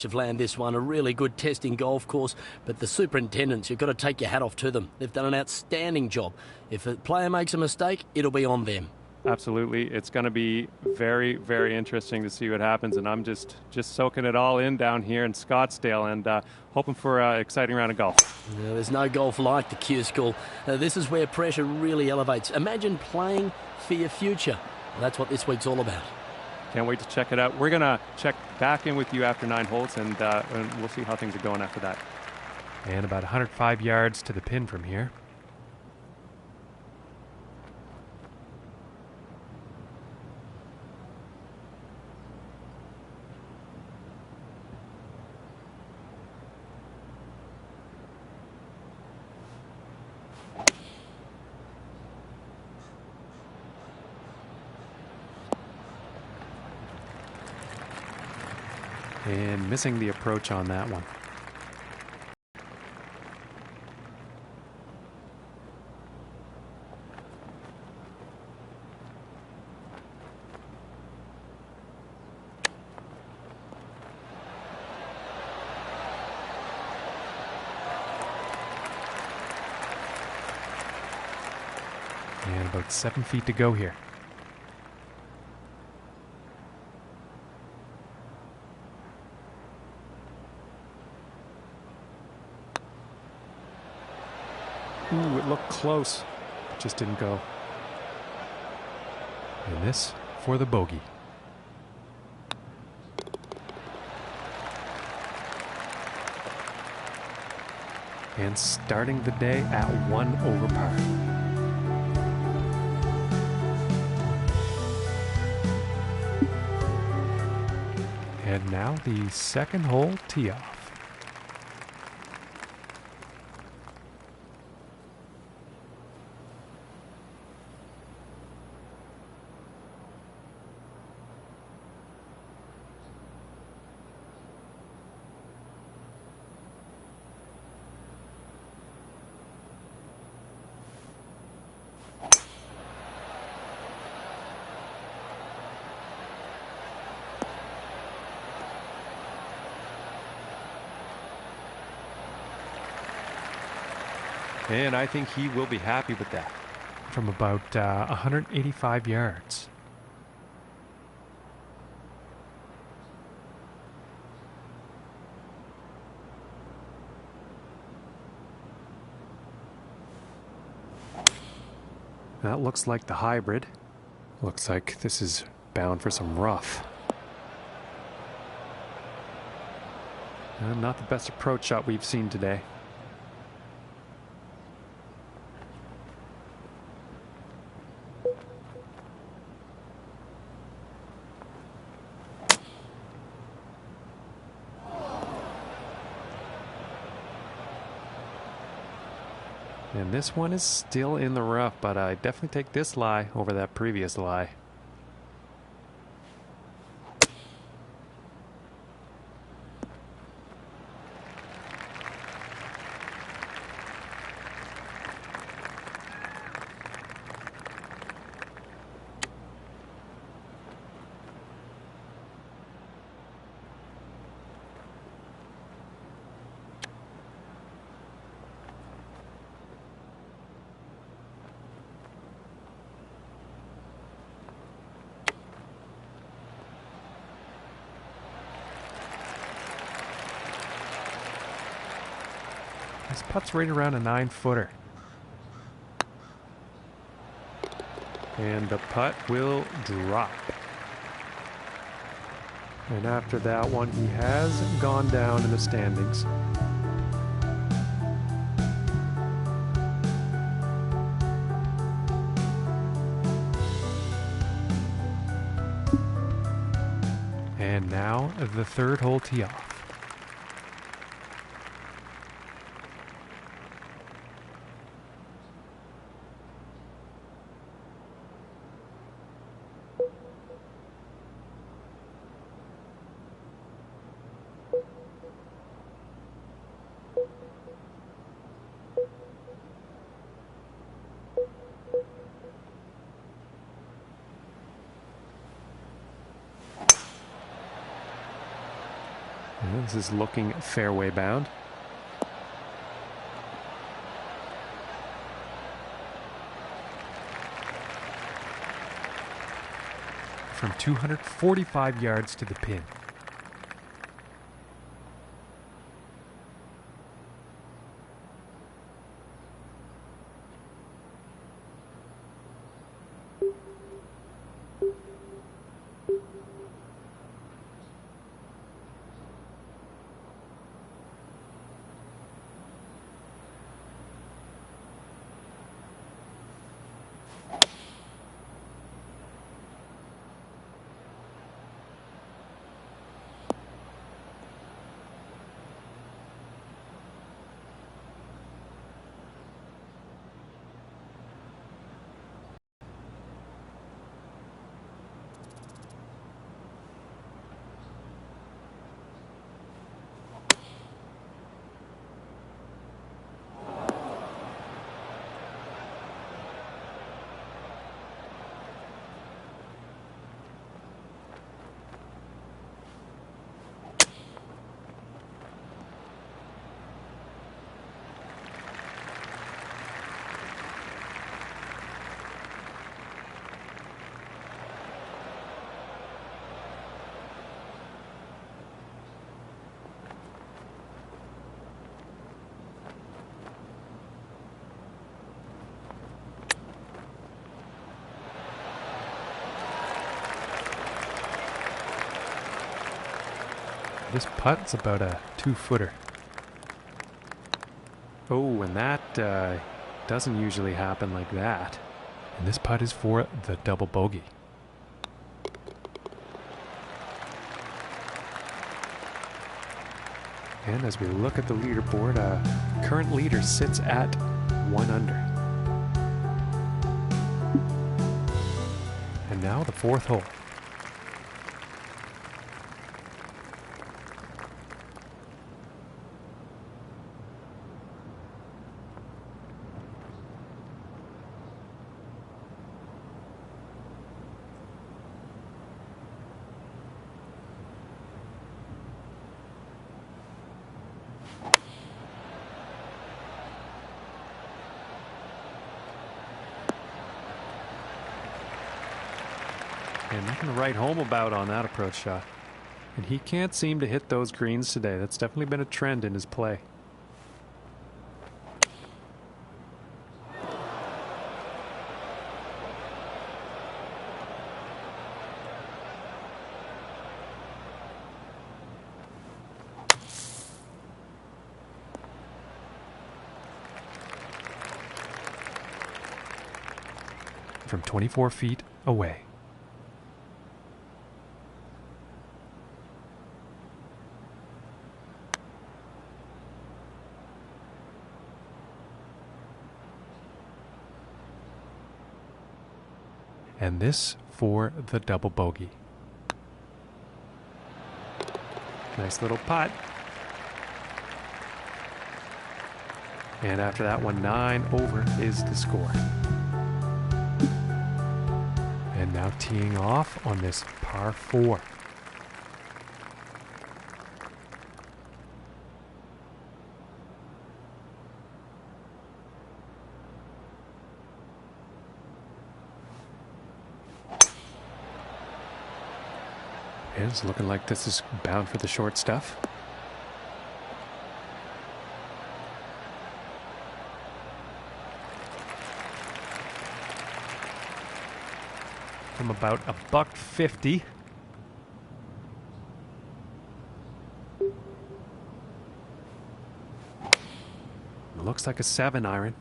Have landed this one, a really good testing golf course, but the superintendents, you've got to take your hat off to them. They've done an outstanding job. If a player makes a mistake, it'll be on them. Absolutely. It's going to be very, very interesting to see what happens, and I'm just soaking it all in down here in Scottsdale and hoping for an exciting round of golf. There's no golf like the Q School. This is where pressure really elevates. Imagine playing for your future. Well, that's what this week's all about. Can't wait to check it out. We're going to check back in with you after 9 holes, and we'll see how things are going after that. And about 105 yards to the pin from here. And missing the approach on that one. And about 7 feet to go here. Ooh, it looked close. Just didn't go. And this for the bogey. And starting the day at 1 over par. And now the second hole tee off. And I think he will be happy with that. From about 185 yards. That looks like the hybrid. Looks like this is bound for some rough. Not the best approach shot we've seen today. And this one is still in the rough, but I definitely take this lie over that previous lie. This putt's right around a 9-footer. And the putt will drop. And after that one, he has gone down in the standings. And now the third hole tee off. This is looking fairway bound. From 245 yards to the pin. This putt's about a 2-footer. Oh, and that doesn't usually happen like that. And this putt is for the double bogey. And as we look at the leaderboard, current leader sits at 1 under. And now the 4th hole. And nothing to write home about on that approach shot. And he can't seem to hit those greens today. That's definitely been a trend in his play. From 24 feet away. And this for the double bogey. Nice little putt. And after that one, 9 over is the score. And now teeing off on this par 4. It's looking like this is bound for the short stuff. From about $1.50. Looks like a 7 iron.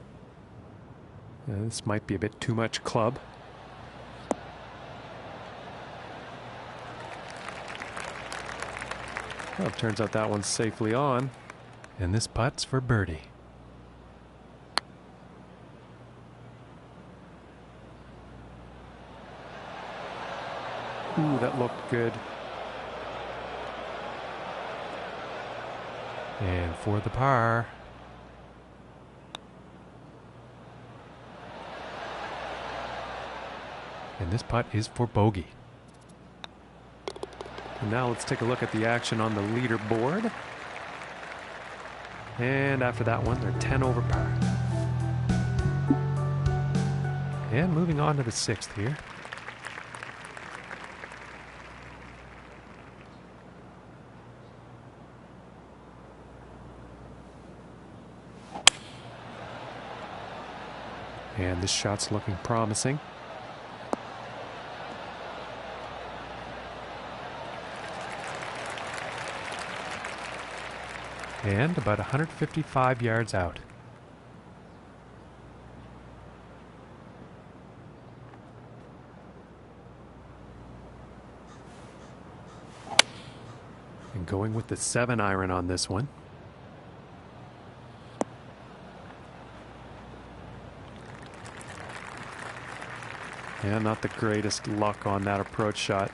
This might be a bit too much club. Well, it turns out that one's safely on. And this putt's for birdie. Ooh, that looked good. And for the par. And this putt is for bogey. And now let's take a look at the action on the leaderboard. And after that one, they're 10 over par. And moving on to the 6th here. And this shot's looking promising. And about 155 yards out. And going with the 7-iron on this one. Yeah, not the greatest luck on that approach shot.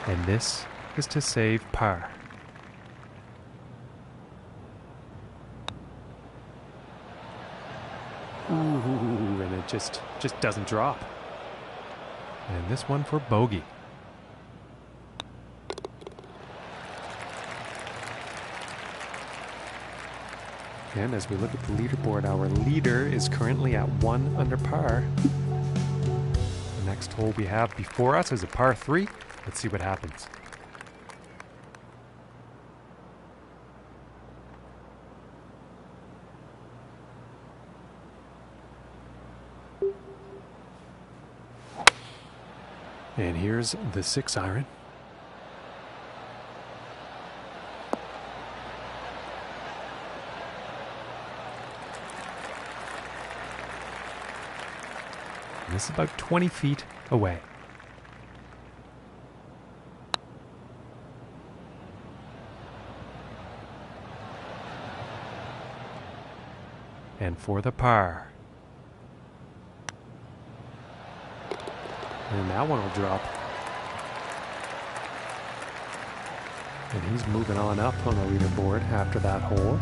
And this is to save par. Ooh, and it just doesn't drop. And this one for bogey. And as we look at the leaderboard, our leader is currently at 1 under par. The next hole we have before us is a par 3. Let's see what happens. And here's the 6-iron. And this is about 20 feet away. And for the par. And that one will drop. And he's moving on up on the leaderboard after that hole.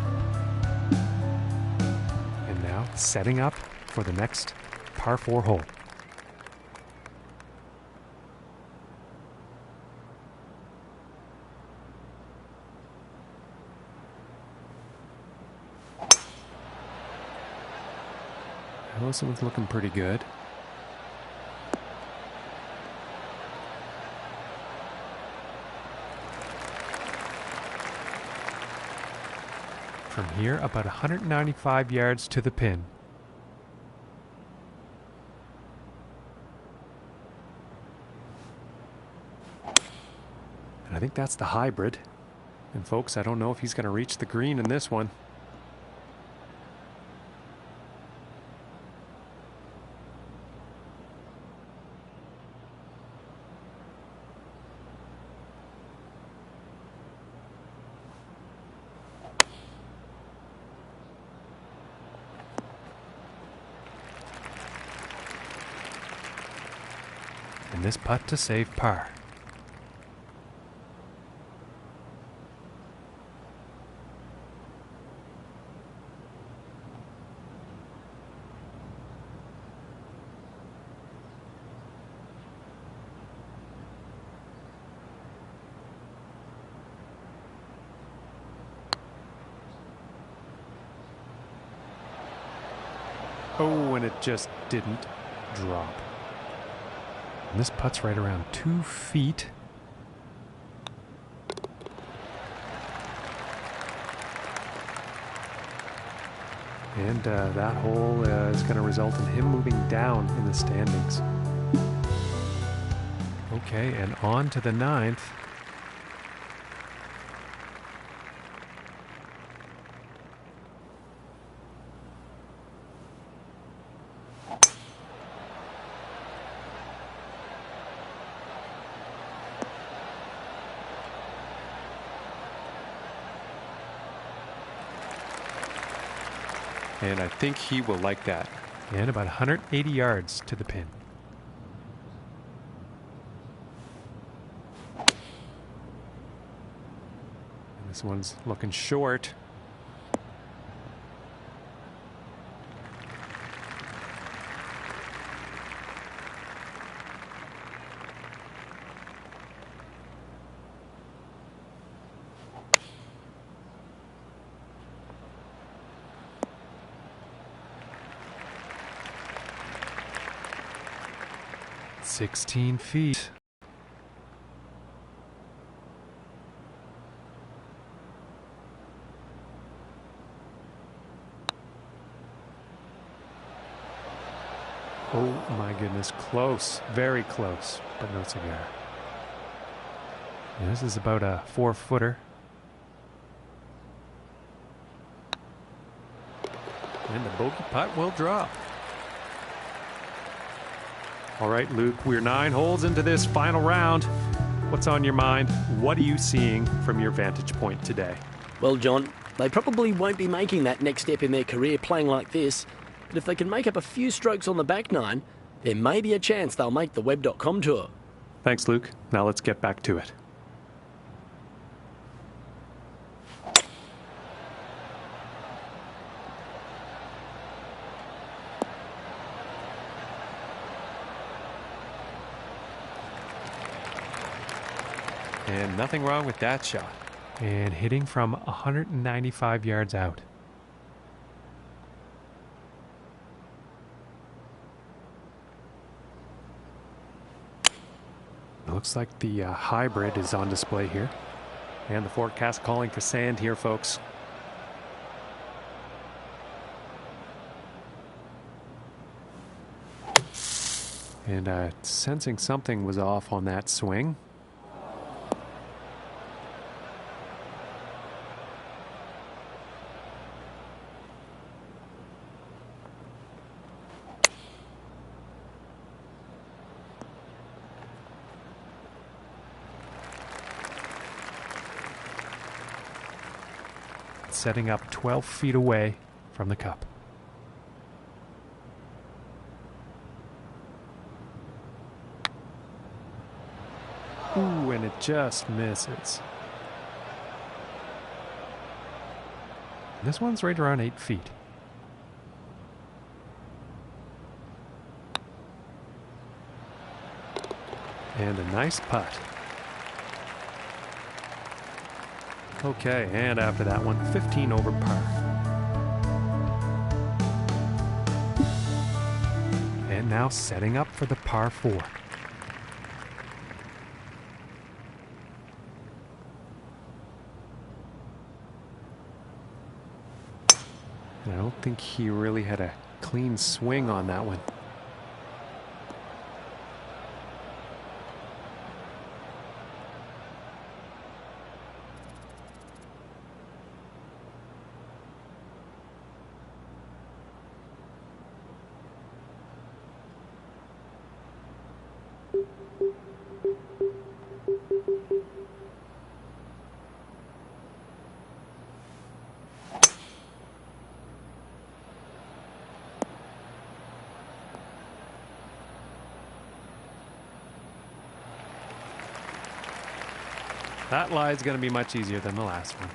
And now setting up for the next par 4 hole. This one's looking pretty good. From here, about 195 yards to the pin. And I think that's the hybrid. And folks, I don't know if he's going to reach the green in this one. And this putt to save par. Oh, and it just didn't drop. And this putt's right around 2 feet. And that hole is going to result in him moving down in the standings. Okay, and on to the 9th. And I think he will like that. And about 180 yards to the pin. And this one's looking short. 16 feet. Oh my goodness, close, very close, but no cigar. And this is about a 4-footer. And the bogey putt will drop. All right, Luke, we're 9 holes into this final round. What's on your mind? What are you seeing from your vantage point today? Well, John, they probably won't be making that next step in their career playing like this. But if they can make up a few strokes on the back nine, there may be a chance they'll make the Web.com tour. Thanks, Luke. Now let's get back to it. And nothing wrong with that shot. And hitting from 195 yards out. It looks like the hybrid is on display here. And the forecast calling for sand here, folks. And sensing something was off on that swing. Setting up 12 feet away from the cup. Ooh, and it just misses. This one's right around 8 feet. And a nice putt. Okay, and after that one, 15 over par. And now setting up for the par 4. I don't think he really had a clean swing on that one. That lie is going to be much easier than the last one.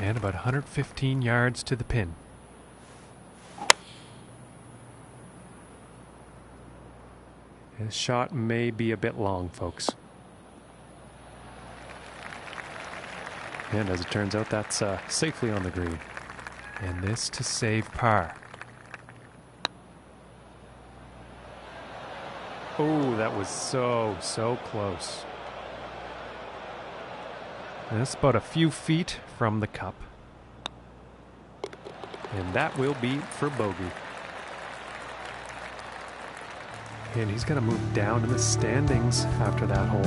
And about 115 yards to the pin. This shot may be a bit long, folks. And as it turns out, that's safely on the green. And this to save par. Oh, that was so close. And it's about a few feet from the cup. And that will be for bogey. And he's going to move down in the standings after that hole.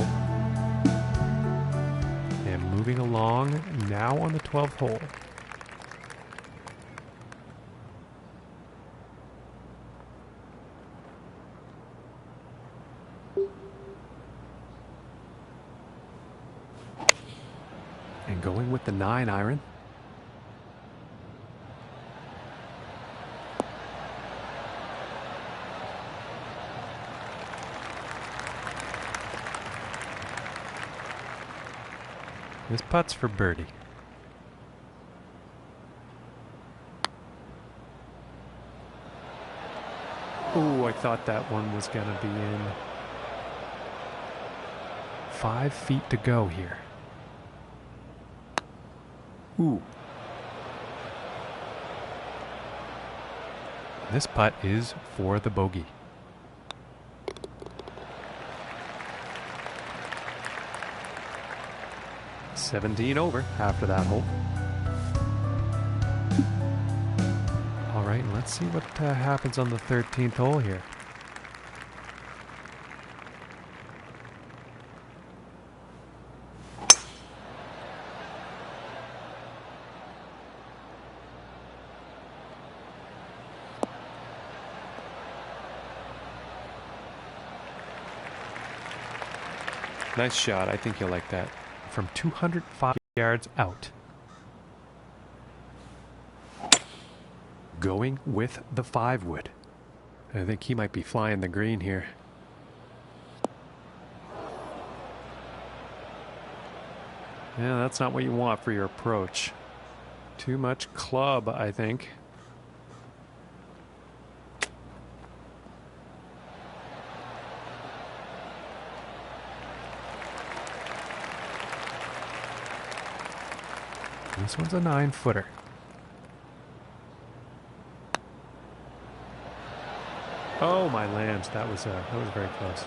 And moving along now on the 12th hole. And going with the 9-iron. This putt's for birdie. Oh, I thought that one was going to be in. 5 feet to go here. Ooh. This putt is for the bogey. 17 over after that hole. All right, let's see what happens on the 13th hole here. Nice shot. I think you'll like that. From 205 yards out. Going with the 5-wood. I think he might be flying the green here. Yeah, that's not what you want for your approach. Too much club, I think. This one's a 9-footer. Oh my lambs, that was very close.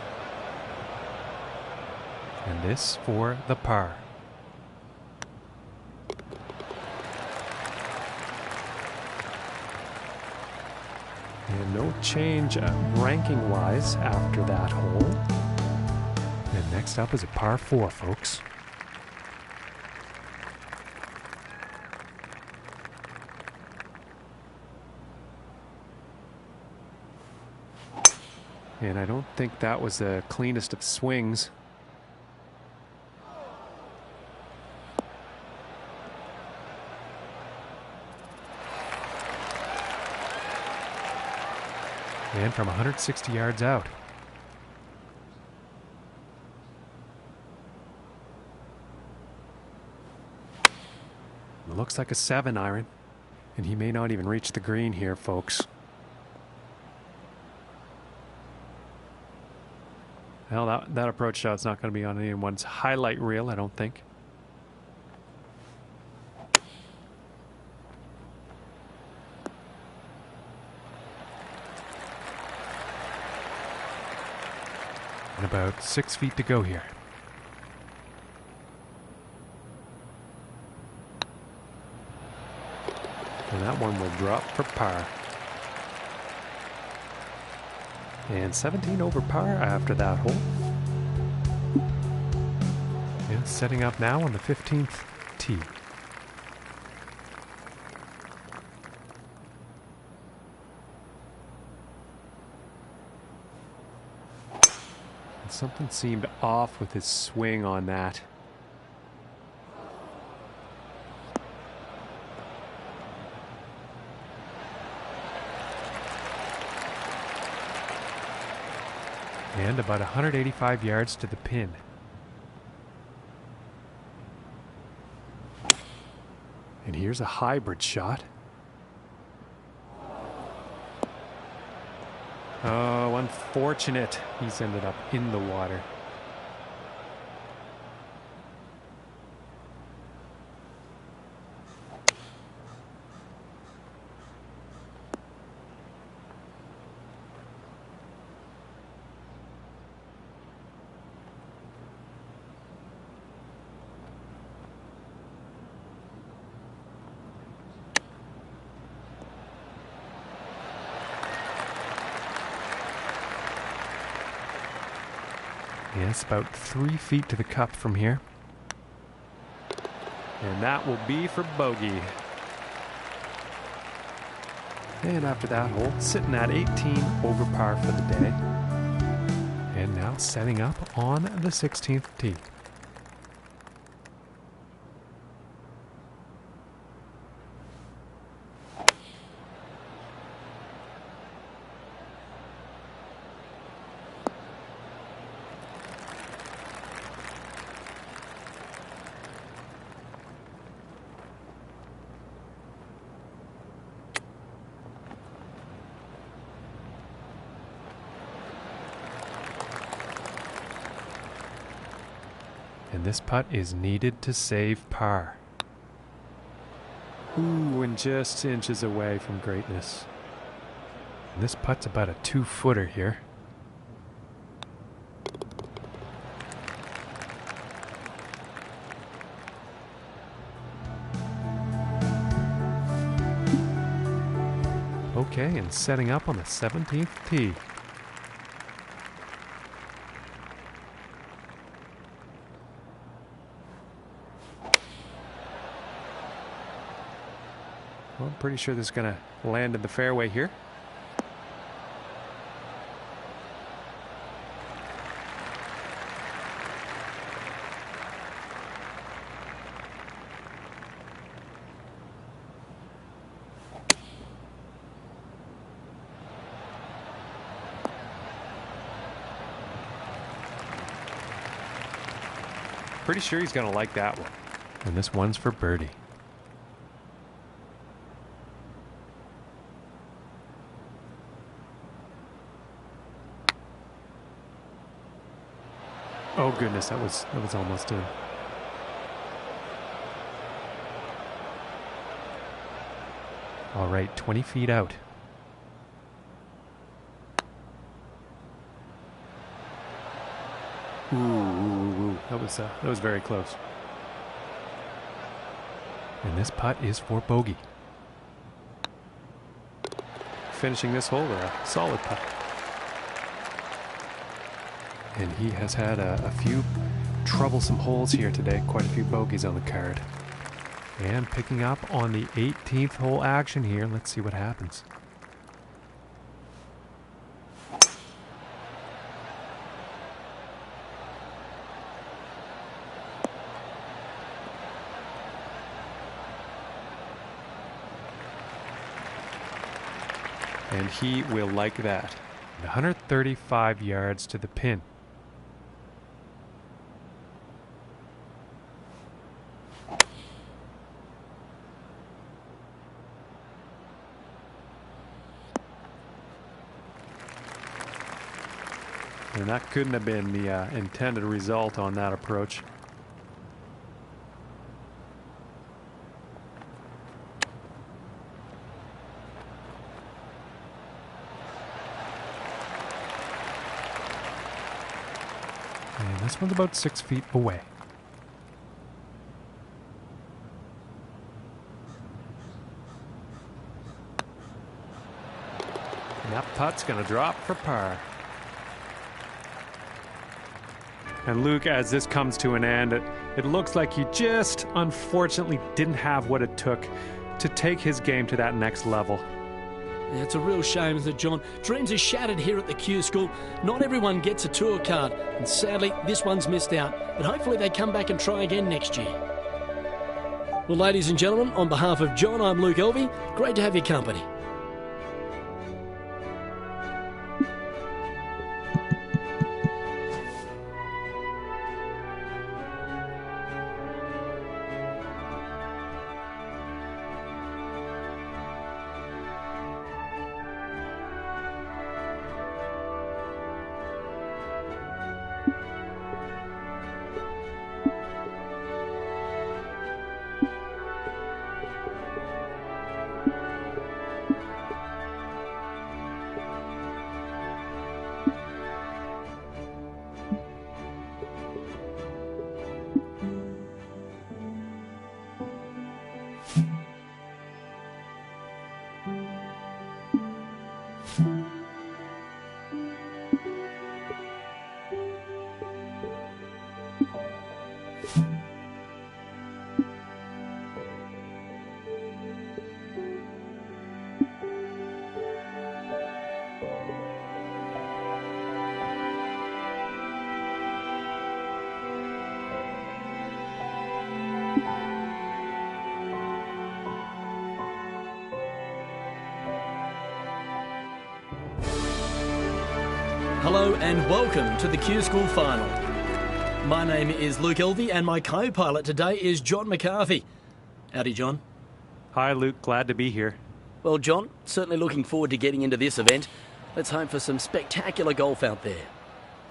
And this for the par. And no change ranking-wise after that hole. And next up is a par 4, folks. And I don't think that was the cleanest of swings. And from 160 yards out. It looks like a 7-iron. And he may not even reach the green here, folks. Well, that approach shot's not going to be on anyone's highlight reel, I don't think. And about 6 feet to go here. And that one will drop for par. And 17 over par after that hole. And setting up now on the 15th tee. And something seemed off with his swing on that. And about 185 yards to the pin. And here's a hybrid shot. Oh, unfortunate. He's ended up in the water. Yes, about 3 feet to the cup from here. And that will be for bogey. And after that hole, sitting at 18 over par for the day. And now setting up on the 16th tee. And this putt is needed to save par. Ooh, and just inches away from greatness. And this putt's about a 2-footer here. Okay, and setting up on the 17th tee. Well, I'm pretty sure this is going to land in the fairway here. Pretty sure he's going to like that one. And this one's for birdie. Oh goodness, that was almost in. All right, 20 feet out. Ooh, that was very close. And this putt is for bogey. Finishing this hole with a solid putt. And he has had a few troublesome holes here today. Quite a few bogeys on the card. And picking up on the 18th hole action here. Let's see what happens. And he will like that. 135 yards to the pin. And that couldn't have been the intended result on that approach. And this one's about 6 feet away. And that putt's going to drop for par. And Luke, as this comes to an end, it looks like he just unfortunately didn't have what it took to take his game to that next level. Yeah, it's a real shame, isn't it, John? Dreams are shattered here at the Q School. Not everyone gets a tour card, and sadly, this one's missed out. But hopefully they come back and try again next year. Well, ladies and gentlemen, on behalf of John, I'm Luke Elvey. Great to have your company. Hello and welcome to the Q School Final. My name is Luke Elvey and my co-pilot today is John McCarthy. Howdy, John. Hi, Luke. Glad to be here. Well, John, certainly looking forward to getting into this event. Let's hope for some spectacular golf out there.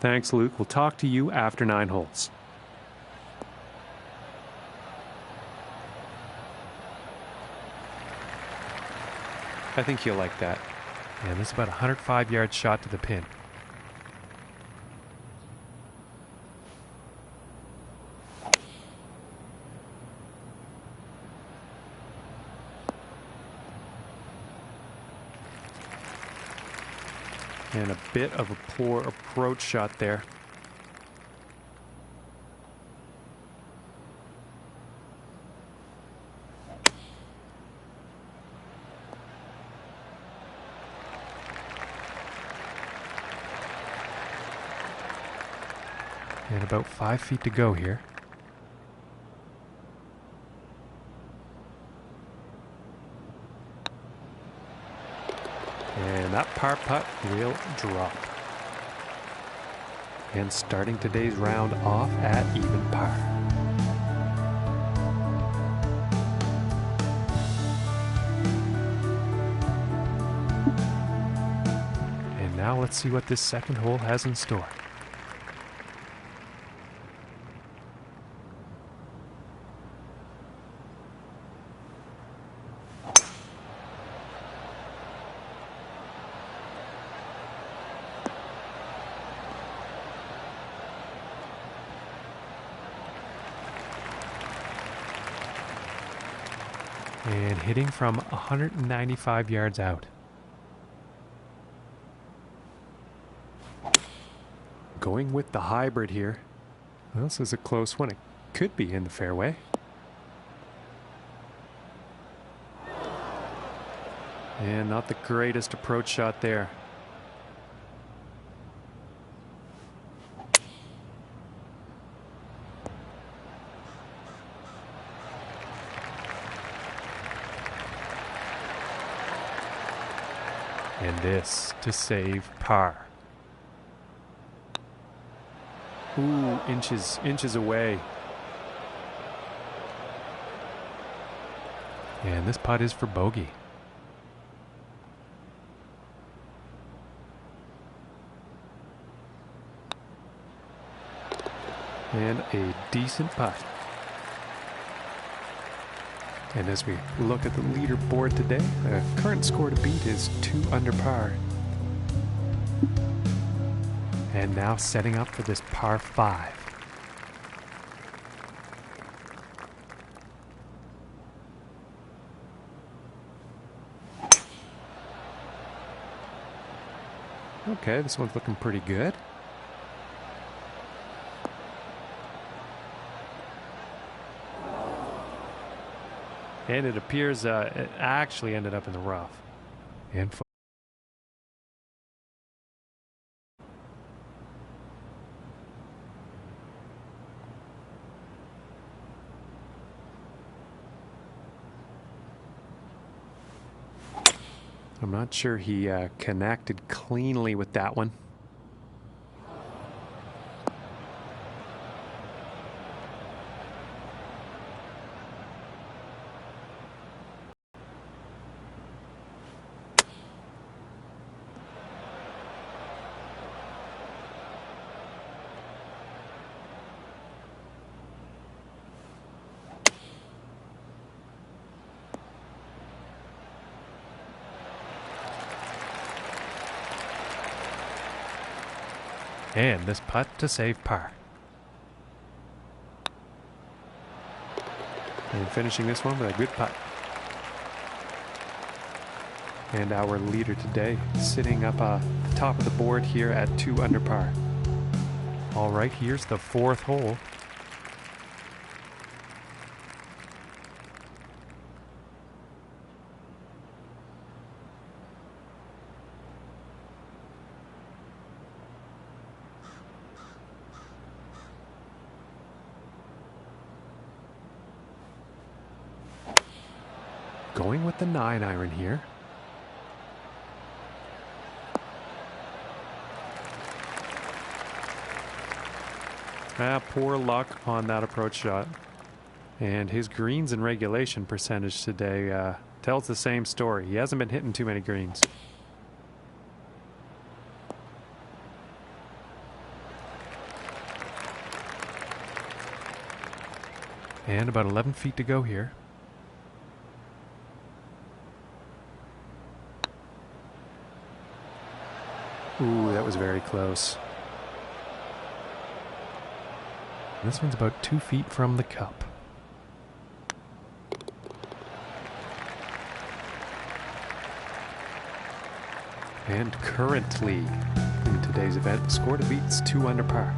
Thanks, Luke. We'll talk to you after 9 holes. I think you'll like that. And this is about a 105-yard shot to the pin. And a bit of a poor approach shot there. And about 5 feet to go here. And that par putt will drop. And starting today's round off at even par. And now let's see what this second hole has in store. And hitting from 195 yards out. Going with the hybrid here. Well, this is a close one. It could be in the fairway. And not the greatest approach shot there. And this to save par. Ooh, inches away. And this putt is for bogey. And a decent putt. And as we look at the leaderboard today, the current score to beat is 2 under par. And now setting up for this par 5. Okay, this one's looking pretty good. And it appears it actually ended up in the rough. And I'm not sure he connected cleanly with that one. And this putt to save par. And finishing this one with a good putt. And our leader today sitting up the top of the board here at 2 under par. All right, here's the 4th hole. Going with the 9-iron here. Poor luck on that approach shot. And his greens and regulation percentage today tells the same story. He hasn't been hitting too many greens. And about 11 feet to go here. Ooh, that was very close. This one's about 2 feet from the cup. And currently, in today's event, the score to beat is 2 under par.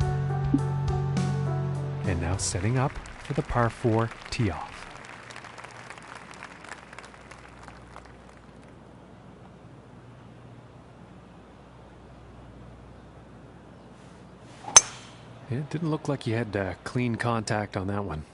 And now setting up for the par 4 tee-off. It didn't look like he had clean contact on that one.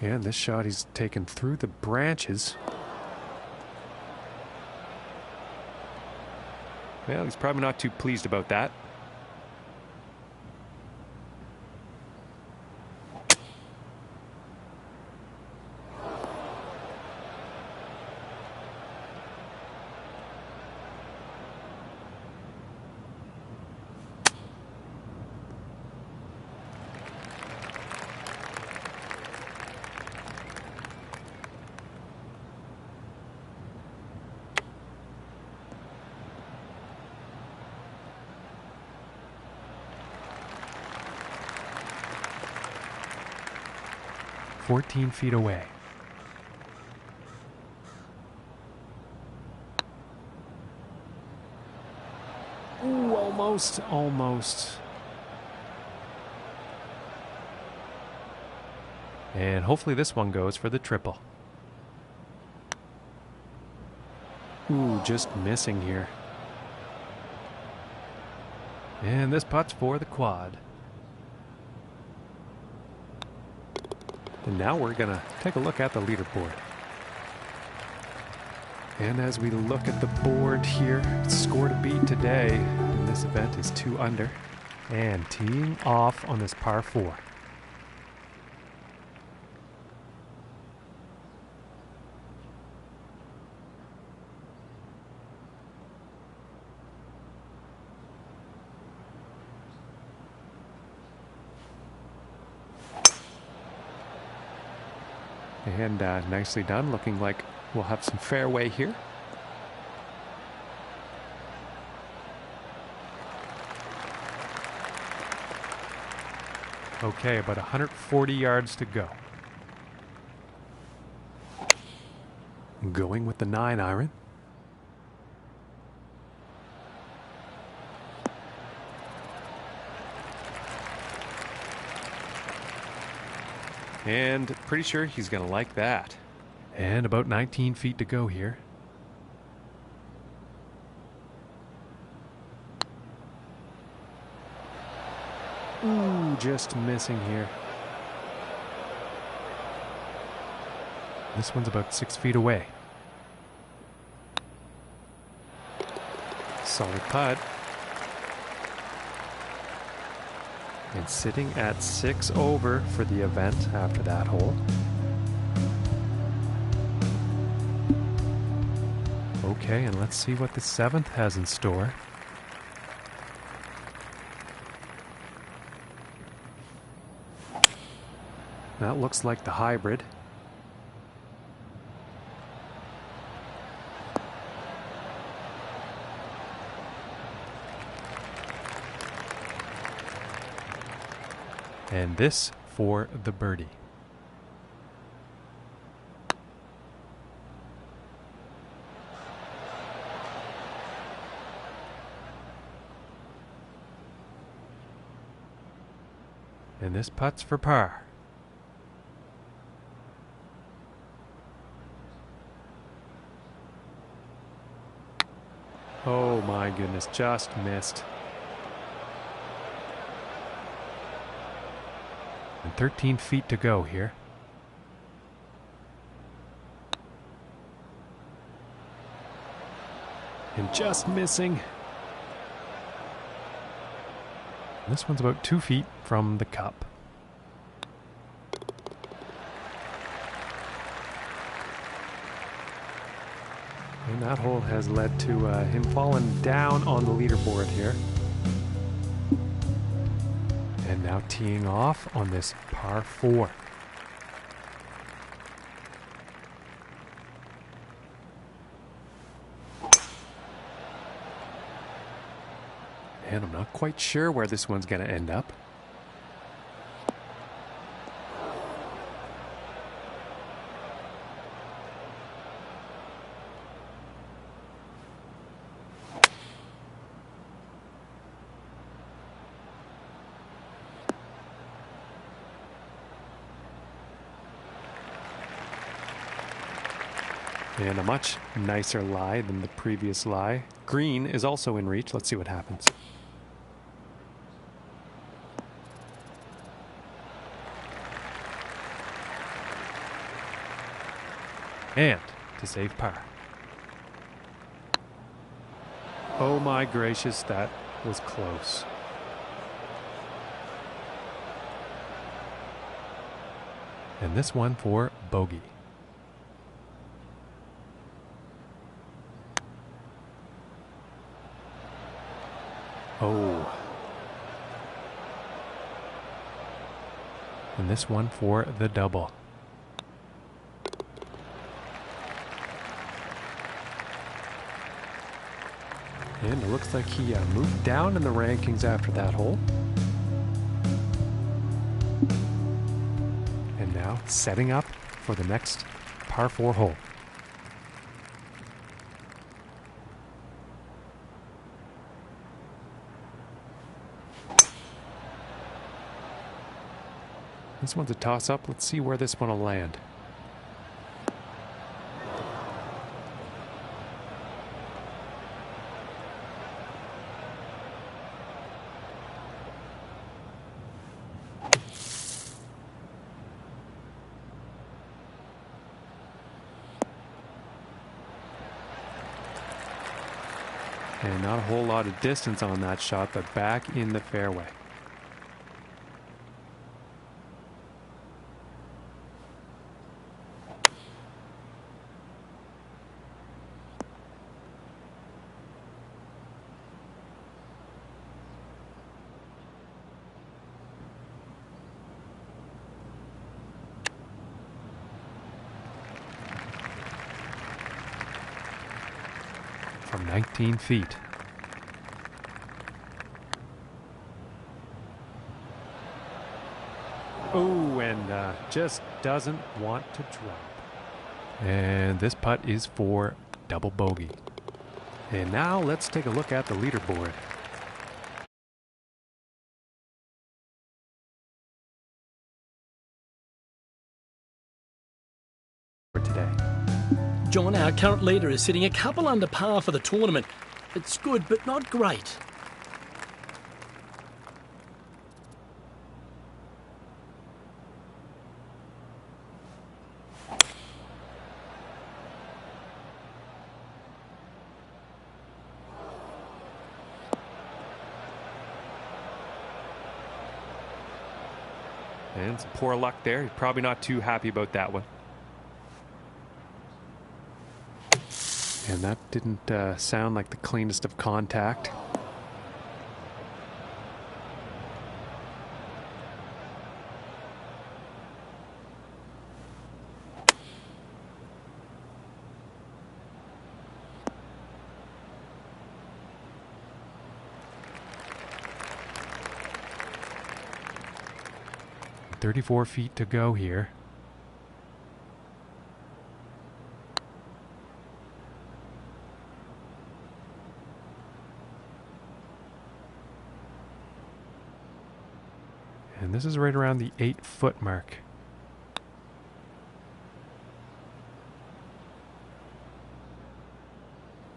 And this shot he's taken through the branches. Well, he's probably not too pleased about that. "14 feet away. Ooh, almost. And hopefully this one goes for the triple. Ooh, just missing here. And this putt's for the quad. And now we're going to take a look at the leaderboard. And as we look at the board here, score to beat today in this event is 2 under. And teeing off on this par 4. And nicely done, looking like we'll have some fairway here. Okay, about 140 yards to go. Going with the 9-iron. And pretty sure he's going to like that. And about 19 feet to go here. Ooh, just missing here. This one's about 6 feet away. Solid putt. And sitting at 6 over for the event after that hole. Okay, and let's see what the 7th has in store. That looks like the hybrid. And this for the birdie. And this putt's for par. Oh my goodness, just missed. And 13 feet to go here. And just missing. This one's about 2 feet from the cup. And that hole has led to him falling down on the leaderboard here. And now teeing off on this par 4. And I'm not quite sure where this one's going to end up. And a much nicer lie than the previous lie. Green is also in reach. Let's see what happens. And to save par. Oh my gracious, that was close. And this one for bogey. Oh. And this one for the double. And it looks like he moved down in the rankings after that hole. And now setting up for the next par 4 hole. This one's a toss-up. Let's see where this one will land. And not a whole lot of distance on that shot, but back in the fairway. From 19 feet. Oh, and just doesn't want to drop. And this putt is for double bogey. And now let's take a look at the leaderboard. For today. John, our current leader, is sitting a couple under par for the tournament. It's good, but not great. And some poor luck there. He's probably not too happy about that one. And that didn't sound like the cleanest of contact. "34 feet to go here. And this is right around the 8-foot mark.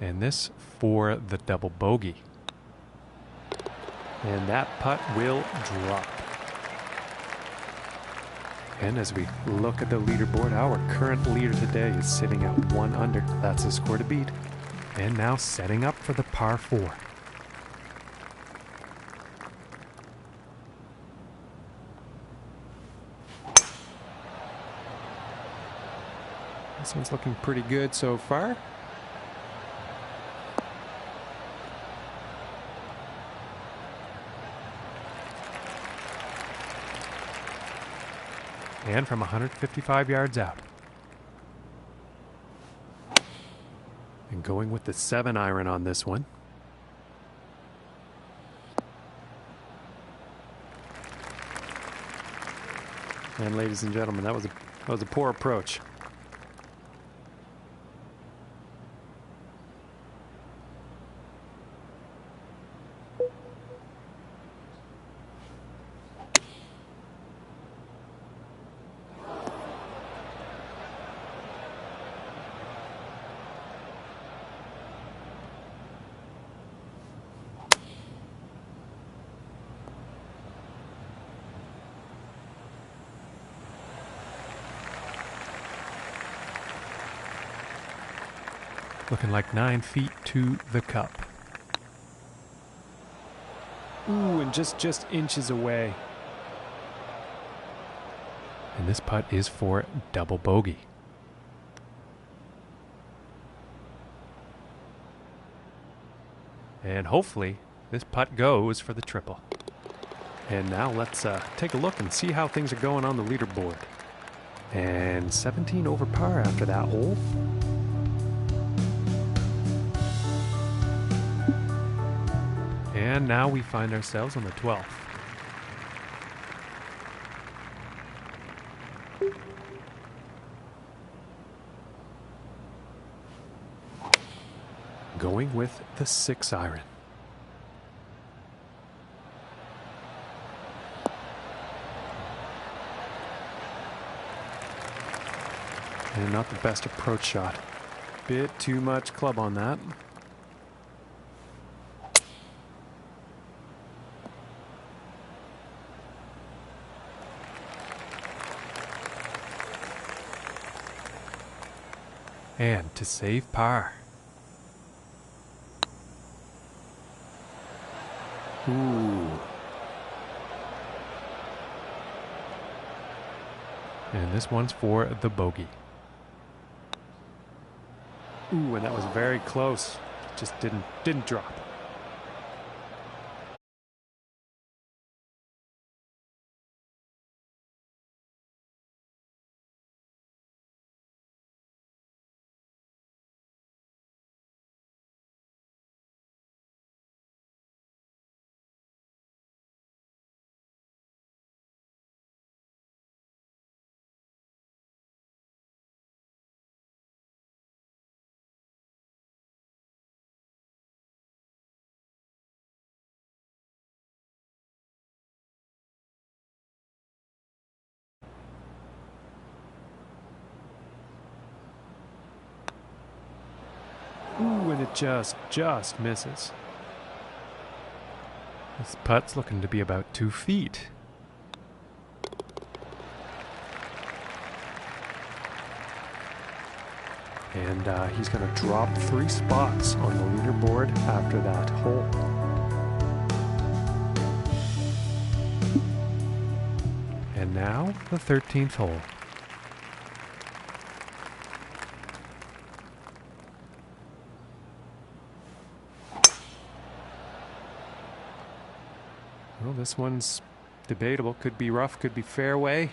And this for the double bogey. And that putt will drop. And as we look at the leaderboard, our current leader today is sitting at 1 under. That's the score to beat. And now setting up for the par 4. This one's looking pretty good so far. And from 155 yards out. And going with the 7-iron on this one. And ladies and gentlemen, that was a poor approach. Looking like 9 feet to the cup. Ooh, and just inches away. And this putt is for double bogey. And hopefully this putt goes for the triple. And now let's take a look and see how things are going on the leaderboard. And 17 over par after that hole. And now we find ourselves on the 12th. Going with the 6 iron. And not the best approach shot. Bit too much club on that. And to save par. Ooh. And this one's for the bogey. Ooh, and that was very close. Just didn't drop. Ooh, and it just misses. This putt's looking to be about 2 feet. And he's going to drop 3 spots on the leaderboard after that hole. And now the 13th hole. Well, this one's debatable. Could be rough, could be fairway.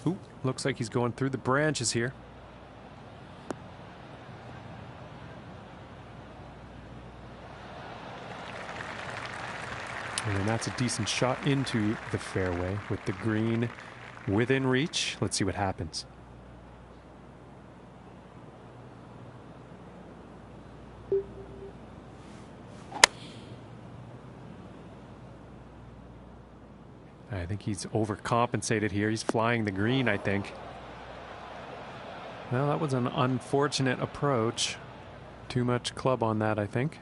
Ooh, looks like he's going through the branches here. And that's a decent shot into the fairway with the green within reach. Let's see what happens. I think he's overcompensated here. He's flying the green, I think. Well, that was an unfortunate approach. Too much club on that, I think.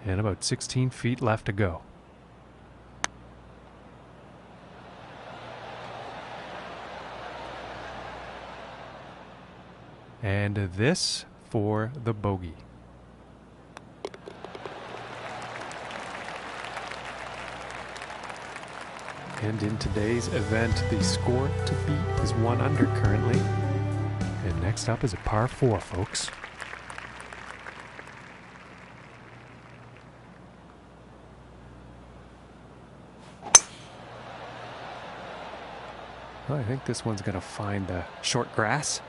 And about 16 feet left to go. And this for the bogey. And in today's event, the score to beat is 1 under currently. And next up is a par 4, folks. I think this one's going to find the short grass.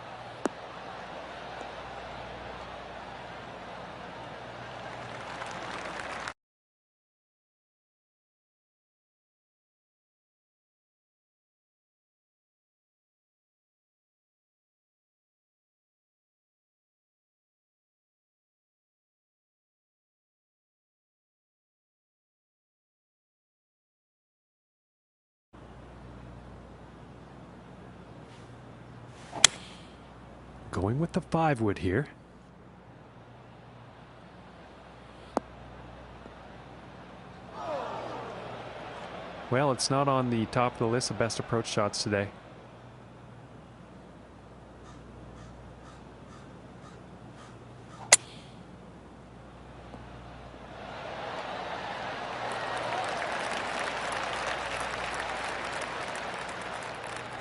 Going with the 5-wood here. Well, it's not on the top of the list of best approach shots today.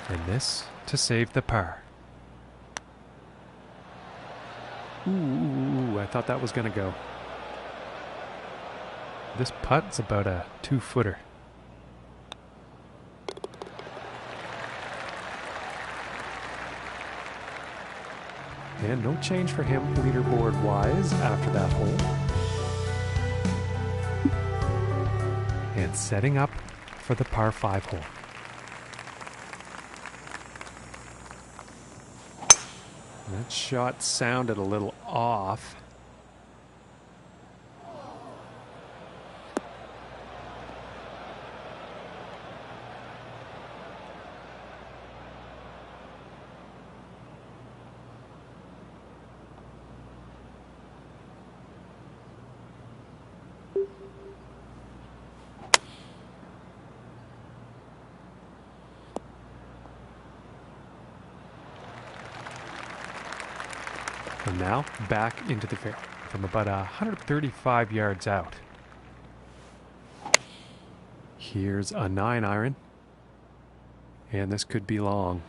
And this to save the par. Ooh, I thought that was going to go. This putt's about a 2-footer. And no change for him leaderboard-wise after that hole. And setting up for the par 5 hole. That shot sounded a little off. And now back into the fairway from about 135 yards out. Here's a 9-iron, and this could be long.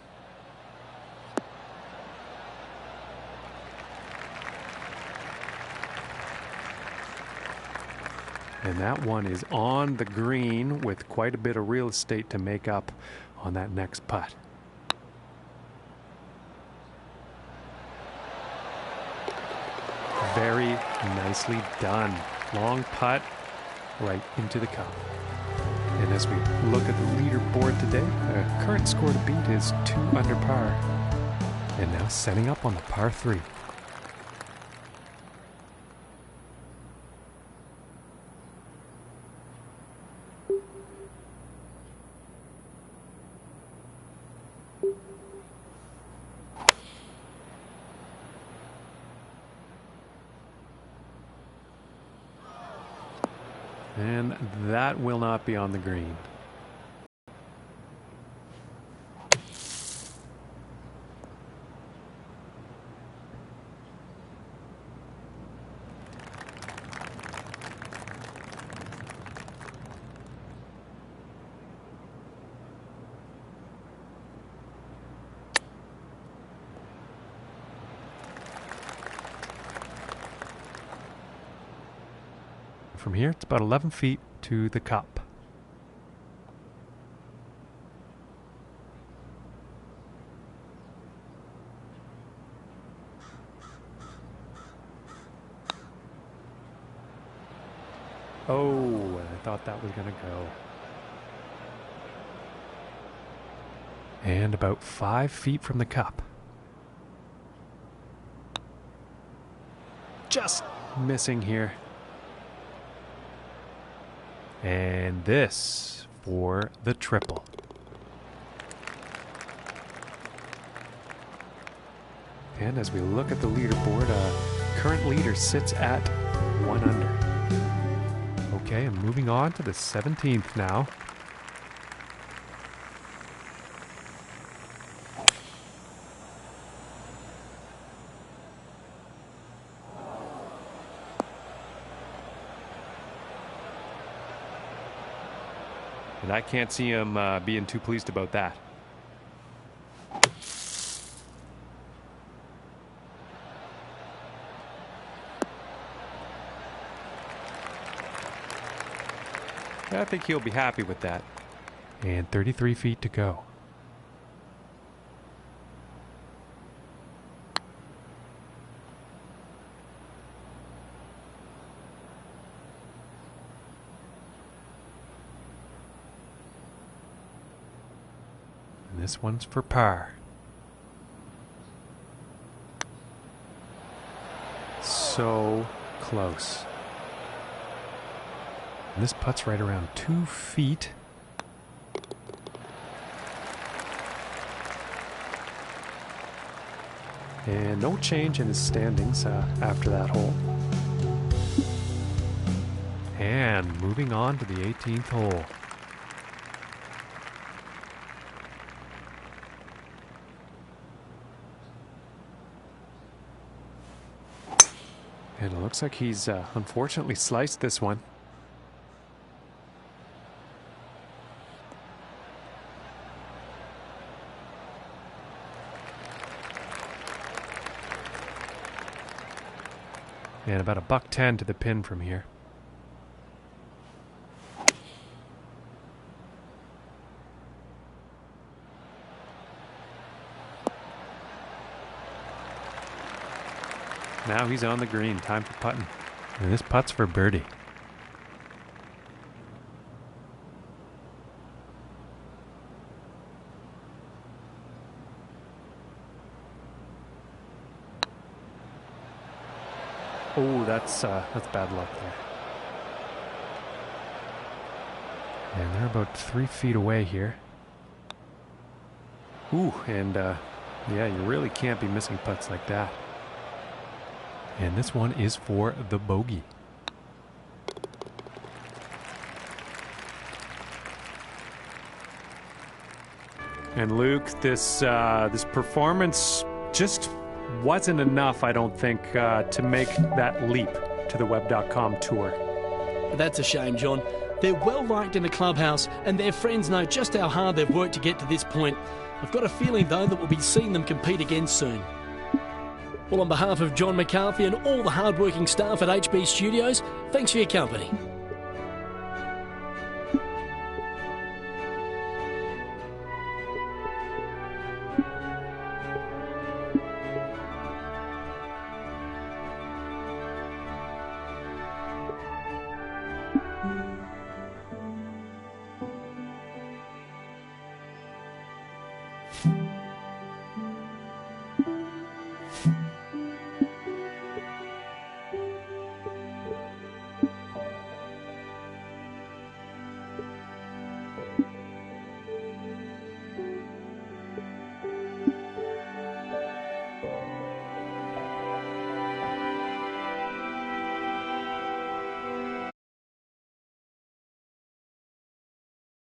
And that one is on the green with quite a bit of real estate to make up on that next putt. Very nicely done. Long putt right into the cup. And as we look at the leaderboard today, the current score to beat is 2 under par. And now setting up on the par 3. And that will not be on the green. From here, it's about 11 feet to the cup. Oh, I thought that was going to go. And about 5 feet from the cup. Just missing here. And this for the triple. And as we look at the leaderboard, current leader sits at 1 under. Okay, and moving on to the 17th now. And I can't see him being too pleased about that. I think he'll be happy with that. And 33 feet to go. this one's for par. So close. And this putt's right around 2 feet. And no change in his standings after that hole. And moving on to the 18th hole. And it looks like he's unfortunately sliced this one. And about $110 to the pin from here. Now he's on the green. Time for putting. And this putt's for birdie. Oh, that's bad luck there. And they're about 3 feet away here. Ooh, and yeah, you really can't be missing putts like that. And this one is for the bogey. And Luke, this performance just wasn't enough, I don't think, to make that leap to the Web.com tour. That's a shame, John. They're well liked in the clubhouse, and their friends know just how hard they've worked to get to this point. I've got a feeling, though, that we'll be seeing them compete again soon. Well, on behalf of John McCarthy and all the hard-working staff at HB Studios, thanks for your company.